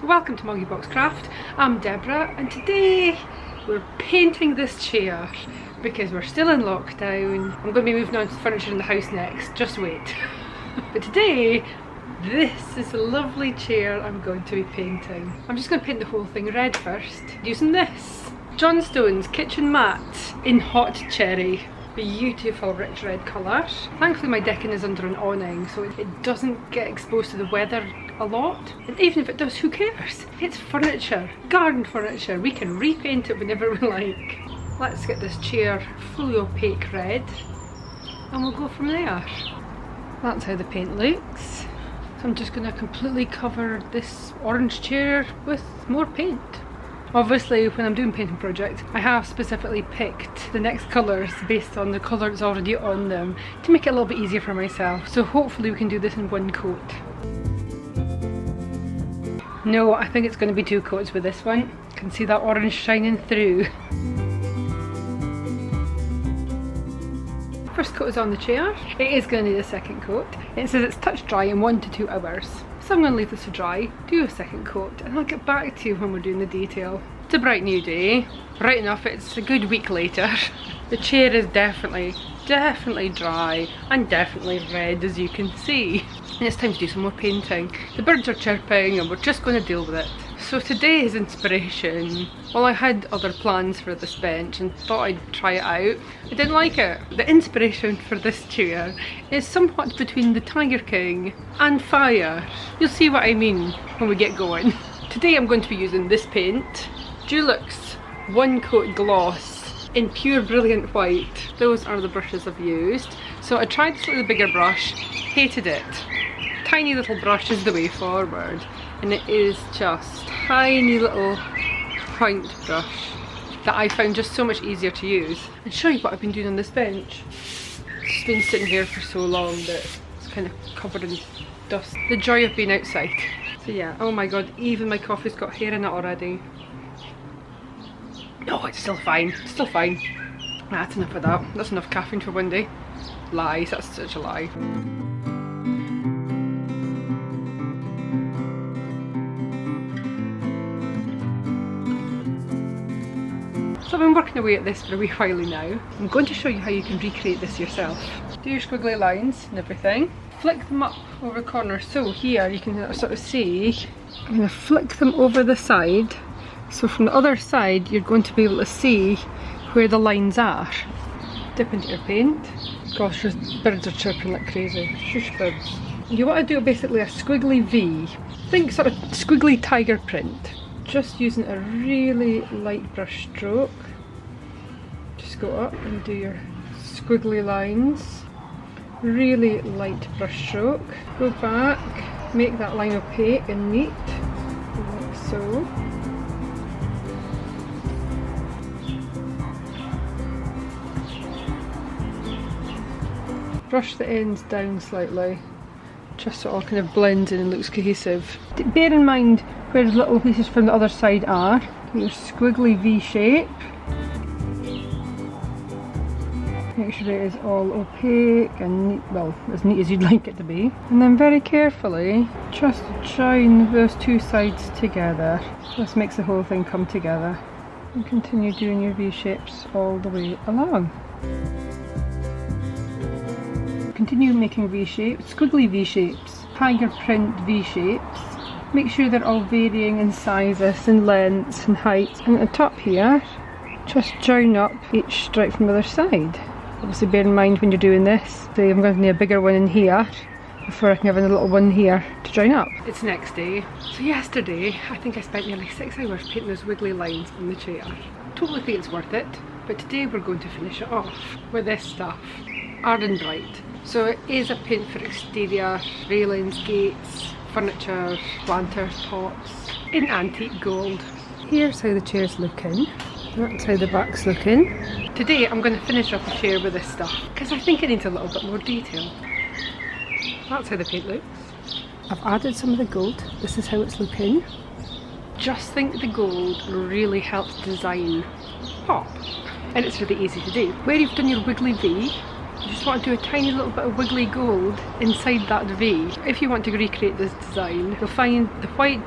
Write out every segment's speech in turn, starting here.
Welcome to MoggyBoxCraft. I'm Deborah and today we're painting this chair because we're still in lockdown. I'm going to be moving on to the furniture in the house next, just wait. But today, this is a lovely chair I'm going to be painting. I'm just going to paint the whole thing red first using this Johnstone's kitchen mat in hot cherry. Beautiful rich red colour. Thankfully my decking is under an awning so it doesn't get exposed to the weather a lot, and even if it does, who cares? It's furniture, garden furniture, we can repaint it whenever we like. Let's get this chair fully opaque red and we'll go from there. That's how the paint looks. So I'm just going to completely cover this orange chair with more paint. Obviously when I'm doing painting projects I have specifically picked the next colours based on the colour that's already on them to make it a little bit easier for myself, so hopefully we can do this in one coat. No, I think it's going to be two coats with this one. You can see that orange shining through. First coat is on the chair. It is going to need a second coat. It says it's touch dry in 1 to 2 hours. So I'm going to leave this to dry, do a second coat, and I'll get back to you when we're doing the detail. It's a bright new day. Right enough, it's a good week later. The chair is definitely dry and definitely red, as you can see. And it's time to do some more painting. The birds are chirping and we're just going to deal with it. So today's inspiration, well, I had other plans for this bench and thought I'd try it out. I didn't like it. The inspiration for this chair is somewhat between the Tiger King and fire. You'll see what I mean when we get going. Today I'm going to be using this paint, Dulux 1 Coat Gloss in pure brilliant white. Those are the brushes I've used. So I tried this little bigger brush, hated it. Tiny little brush is the way forward, and it is just tiny little point brush that I found just so much easier to use. I'll show you what I've been doing on this bench. It's just been sitting here for so long that it's kind of covered in dust. The joy of being outside. So yeah, oh my god, even my coffee's got hair in it already. No, it's still fine, it's still fine. That's enough of that. That's enough caffeine for one day. Lies, that's such a lie. So I've been working away at this for a wee while now. I'm going to show you how you can recreate this yourself. Do your squiggly lines and everything. Flick them up over the corner. So here you can sort of see, I'm going to flick them over the side. So from the other side you're going to be able to see where the lines are. Dip into your paint. Gosh, those birds are chirping like crazy. Shush birds. You want to do basically a squiggly V. Think sort of squiggly tiger print. Just using a really light brush stroke. Just go up and do your squiggly lines. Really light brush stroke. Go back, make that line opaque and neat, like so. Brush the ends down slightly, just so it all kind of blends in and looks cohesive. Bear in mind where the little pieces from the other side are. Your squiggly V shape. Make sure it is all opaque and neat, well, as neat as you'd like it to be. And then very carefully, just join those two sides together. This makes the whole thing come together. And continue doing your V shapes all the way along. Continue making V shapes, squiggly V shapes, tiger print V shapes. Make sure they're all varying in sizes and lengths and heights. And at the top here, just join up each stripe from the other side. Obviously bear in mind when you're doing this, say I'm going to need a bigger one in here before I can have a little one here to join up. It's next day. So yesterday, I think I spent nearly 6 hours painting those wiggly lines on the chair. Totally think it's worth it, but today we're going to finish it off with this stuff, Arden Bright. So it is a paint for exterior, railings, gates, furniture, planters, pots, in antique gold. Here's how the chair's looking. That's how the back's looking. Today I'm going to finish off the chair with this stuff because I think it needs a little bit more detail. That's how the paint looks. I've added some of the gold. This is how it's looking. Just think the gold really helps design pop, and it's really easy to do. Where you've done your wiggly V, you just want to do a tiny little bit of wiggly gold inside that V. If you want to recreate this design, you'll find the white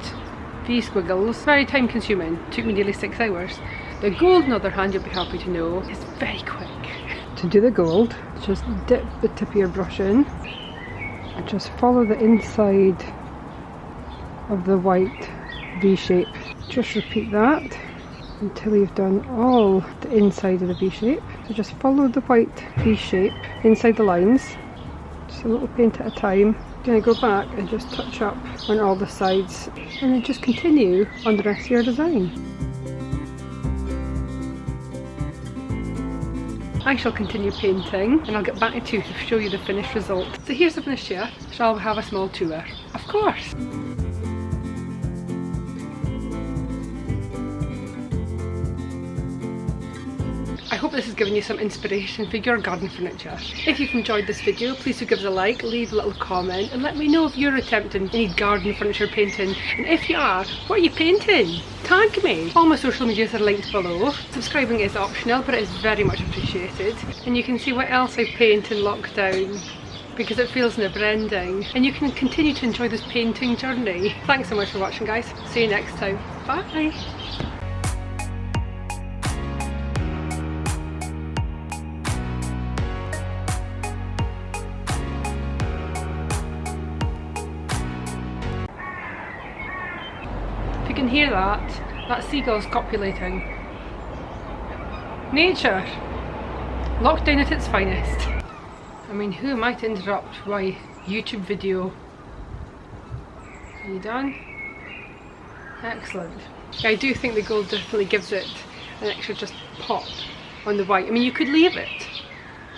these squiggles, very time consuming, took me nearly 6 hours. The gold, on the other hand, you'll be happy to know, is very quick. To do the gold, just dip the tip of your brush in and just follow the inside of the white V shape. Just repeat that until you've done all the inside of the V shape. So just follow the white V shape inside the lines, just a little paint at a time. Then go back and just touch up on all the sides and then just continue on the rest of your design. I shall continue painting and I'll get back to you to show you the finished result. So here's the finished chair. Shall we have a small tour? Of course! I hope this has given you some inspiration for your garden furniture. If you've enjoyed this video, please do give us a like, leave a little comment and let me know if you're attempting any garden furniture painting, and if you are, what are you painting? Tag me! All my social medias are linked below. Subscribing is optional but it is very much appreciated, and you can see what else I paint in lockdown because it feels never ending, and you can continue to enjoy this painting journey. Thanks so much for watching, guys. See you next time. Bye! If you can hear that seagull's copulating. Nature! Lockdown at its finest. I mean, who am I to interrupt my YouTube video? Are you done? Excellent. I do think the gold definitely gives it an extra just pop on the white. I mean, you could leave it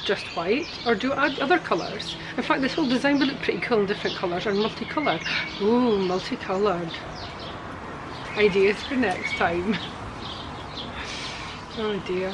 just white or do add other colours. In fact, this whole design would look pretty cool in different colours or multicoloured. Ooh, multicoloured. Ideas for next time. Oh dear.